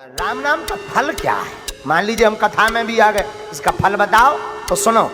राम नाम का फल क्या है? मान लीजिए हम कथा में भी आ गए, इसका फल बताओ तो सुनो।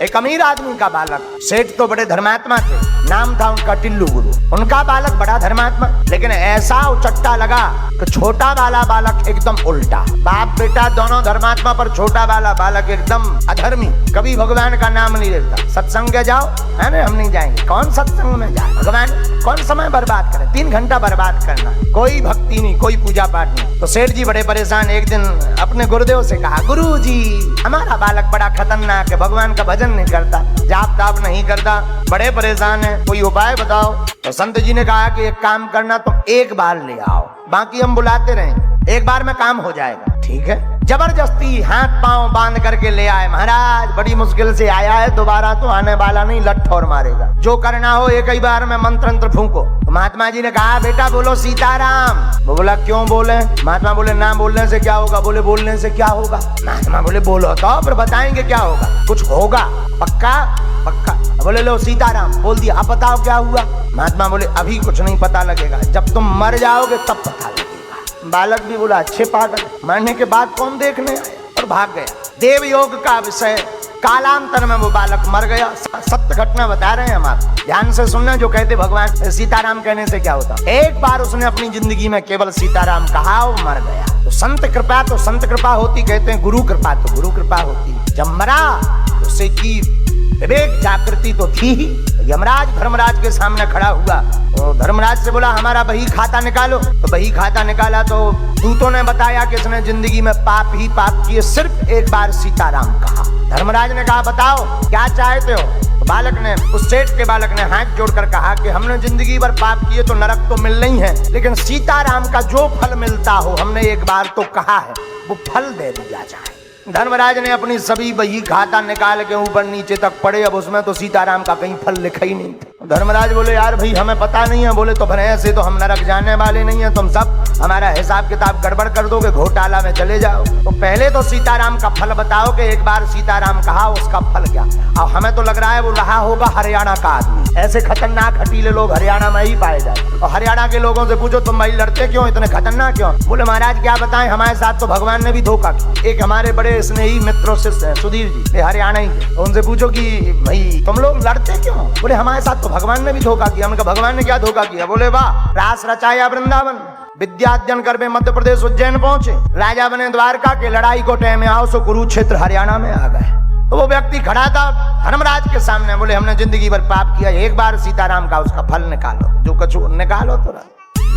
एक अमीर आदमी का बालक, सेठ तो बड़े धर्मात्मा थे, नाम था उनका टिल्लू गुरु। उनका बालक बड़ा धर्मात्मा, लेकिन ऐसा उचट्टा लगा कि छोटा वाला बालक एकदम उल्टा। बाप बेटा दोनों धर्मात्मा, पर छोटा वाला बालक एकदम अधर्मी, कभी भगवान का नाम नहीं लेता। सत्संग जाओ, है ना, हम नहीं जाएंगे। कौन सत्संग में जाए? भगवान कौन समय बर्बाद करे? 3 घंटा बर्बाद करना, कोई भक्ति नहीं, कोई पूजा पाठ नहीं। तो सेठ जी बड़े परेशान, एक दिन अपने गुरुदेव से कहा, गुरु जी हमारा बालक बड़ा खतरनाक है, भगवान का भजन नहीं करता, जाप ताप नहीं करता, बड़े परेशान है, कोई उपाय बताओ। तो संत जी ने कहा कि एक काम करना, तुम एक बार ले आओ, बाकी हम बुलाते रहेंगे, एक बार में काम हो जाएगा। ठीक है। जबरदस्ती हाथ पांव बांध करके ले आए। महाराज बड़ी मुश्किल से आया है, दोबारा तो आने वाला नहीं, लठौर मारेगा। जो करना हो एक ही बार में मंत्र फूंको। तो महात्मा जी ने कहा, बेटा बोलो सीताराम। वो बोला क्यों बोले? महात्मा बोले ना बोलने से क्या होगा? बोले बोलने से क्या होगा? महात्मा बोले बोलो तो फिर बताएंगे क्या होगा, कुछ होगा पक्का? पक्का। बोले लो सीताराम बोल दिया, अब बताओ क्या हुआ? महात्मा बोले अभी कुछ नहीं पता लगेगा, जब तुम मर जाओगे तब पता लगेगा। बालक भी बोला अच्छे पागल, मरने के बाद कौन देखने आया, और भाग गया। देव योग का विषय, कालांतर में वो बालक मर गया। सत्य घटना बता रहे हैं हम, आप ध्यान से सुनना। जो कहते भगवान सीताराम कहने से क्या होता, एक बार उसने अपनी जिंदगी में केवल सीताराम कहा, वो मर गया। तो संत कृपा तो संत कृपा होती, कहते हैं गुरु कृपा तो गुरु कृपा होती। जब मरा उससे की विवेक जागृति तो थी ही। यमराज धर्मराज के सामने खड़ा हुआ, तो धर्मराज से बोला हमारा बही खाता निकालो। तो बही खाता निकाला तो दूतों ने बताया कि इसने जिंदगी में पाप ही पाप किए, सिर्फ एक बार सीताराम कहा। धर्मराज ने कहा बताओ क्या चाहते हो? तो बालक ने, उस सेठ के बालक ने हाथ जोड़कर कहा कि हमने जिंदगी भर पाप किए तो नरक तो मिल नहीं है, लेकिन सीताराम का जो फल मिलता हो, हमने एक बार तो कहा है, वो फल दे दिया जाए। धर्मराज ने अपनी सभी बही खाता निकाल के ऊपर नीचे तक पड़े, अब उसमें तो सीताराम का कहीं फल लिखा ही नहीं था। धर्मराज बोले यार भाई हमें पता नहीं है। बोले तो फिर ऐसे तो हम नरक जाने वाले नहीं है, तुम सब हमारा हिसाब किताब गड़बड़ कर दोगे, घोटाला में चले जाओ। तो पहले तो सीताराम का फल बताओ कि एक बार सीताराम कहा, उसका फल क्या? अब हमें तो लग रहा है वो रहा होगा हरियाणा का आदमी, ऐसे खतरनाक हटीले लोग हरियाणा में ही पाए जाते। और हरियाणा के लोगों से पूछो तुम भाई लड़ते क्यों, इतने खतरनाक क्यों? बोले महाराज क्या बताएं, हमारे साथ तो भगवान ने भी धोखा किया। एक हमारे बड़े स्नेही मित्रों से सुधीर जी हरियाणा ही, उनसे पूछो कि भाई तुम लोग लड़ते क्यों? बोले हमारे साथ तो भगवान ने भी धोखा किया। हमने कहा भगवान ने क्या धोखा किया? बोले वाह, रास रचाया वृंदावन, विद्याध्ययन कर मध्य प्रदेश उज्जैन पहुंचे, राजा बने द्वारका के, लड़ाई को टाइम में आओ सो कुरुक्षेत्र हरियाणा में आ गए। तो वो व्यक्ति खड़ा था धर्मराज के सामने, बोले हमने जिंदगी भर पाप किया, एक बार सीताराम का उसका फल निकालो, जो कुछ निकालो तो।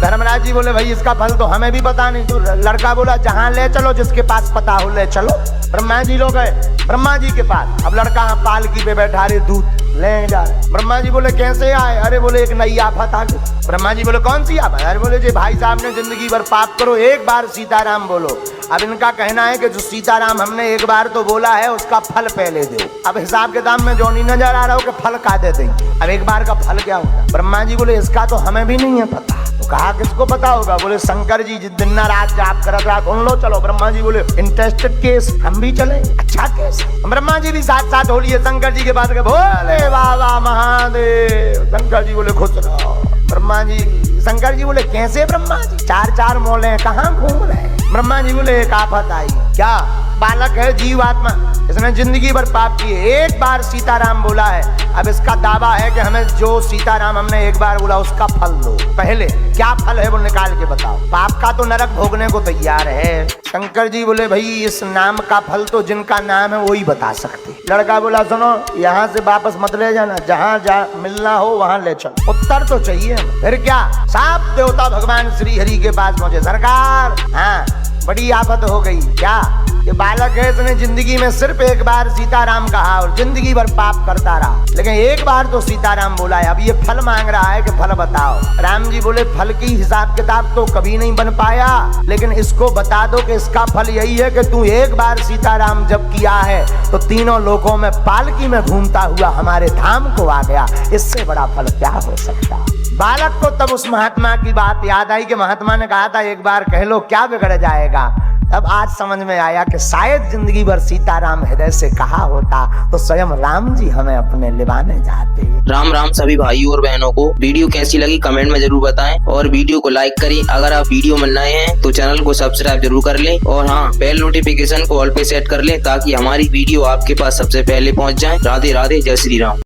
धर्मराज जी बोले भाई इसका फल तो हमें भी पता नहीं। तो लड़का बोला जहां ले चलो, जिसके पास पता हो ले चलो। ब्रह्मा जी लोग गए ब्रह्मा जी के पास। अब लड़का पालकी पे बैठा रहे, दूध ले जा रहे। ब्रह्मा जी बोले कैसे आए? अरे बोले एक नई आफत आ गई। ब्रह्मा जी बोले कौन सी आफत? अरे बोले जी भाई साहब ने जिंदगी भर पाप करो, एक बार सीताराम बोलो। अब इनका कहना है कि जो सीताराम हमने एक बार तो बोला है, उसका फल पहले दो। अब हिसाब किताब में जो नहीं नजर आ रहा हो कि फल का दे देंगे। अब एक बार का फल क्या होता? ब्रह्मा जी बोले इसका तो हमें भी नहीं है पता। तो कहा किसको पता होगा? बोले शंकर जी जिस दिन रात जाप करत रात, उन लो चलो। ब्रह्मा जी बोले इंटरेस्टेड केस, हम भी चले, अच्छा केस। ब्रह्मा जी भी साथ साथ हो लिए शंकर जी के पास गए, बोले बाबा महादेव। शंकर जी बोले खुश रहो। ब्रह्मा जी, शंकर जी बोले कैसे? ब्रह्मा जी 4 मोले कहाँ घूम रहे हैं? ब्रह्मा जी बोले एक आफत आई। क्या? बालक है जीवात्मा, इसने जिंदगी भर पाप किए, एक बार सीताराम बोला है। अब इसका दावा है कि हमें जो सीताराम हमने एक बार बोला उसका फल दो। पहले क्या फल है वो निकाल के बताओ, पाप का तो नरक भोगने को तैयार है। शंकर जी बोले भाई इस नाम का फल तो जिनका नाम है वो ही बता सकते। लड़का बोला सुनो यहाँ से वापस मत ले जाना, जहाँ जा मिलना हो वहाँ ले चलो, उत्तर तो चाहिए। फिर क्या? साफ देवता भगवान श्री हरि के पास पहुंचे। सरकार हाँ बड़ी आफत हो गई। क्या? ये बालक है, इसने जिंदगी में सिर्फ एक बार सीताराम कहा और जिंदगी भर पाप करता रहा, लेकिन एक बार तो सीताराम बोला है। अब ये फल मांग रहा है कि फल बताओ। राम जी बोले फल की हिसाब किताब तो कभी नहीं बन पाया, लेकिन इसको बता दो कि इसका फल यही है कि तू एक बार सीताराम जब किया है तो तीनों लोकों में पालकी में घूमता हुआ हमारे धाम को आ गया। इससे बड़ा फल क्या हो सकता? बालक को तब उस महात्मा की बात याद आई कि महात्मा ने कहा था एक बार कह लो क्या बिगड़ जाएगा। तब आज समझ में आया कि शायद जिंदगी भर सीताराम हृदय से कहा होता तो स्वयं राम जी हमें अपने लिवाने जाते। राम राम सभी भाइयों और बहनों को। वीडियो कैसी लगी कमेंट में जरूर बताएं और वीडियो को लाइक करें। अगर आप वीडियो में नए हैं तो चैनल को सब्सक्राइब जरूर कर लें और हाँ, बेल नोटिफिकेशन को ऑल पे सेट कर लें ताकि हमारी वीडियो आपके पास सबसे पहले पहुंच जाए। राधे राधे, जय श्री राम।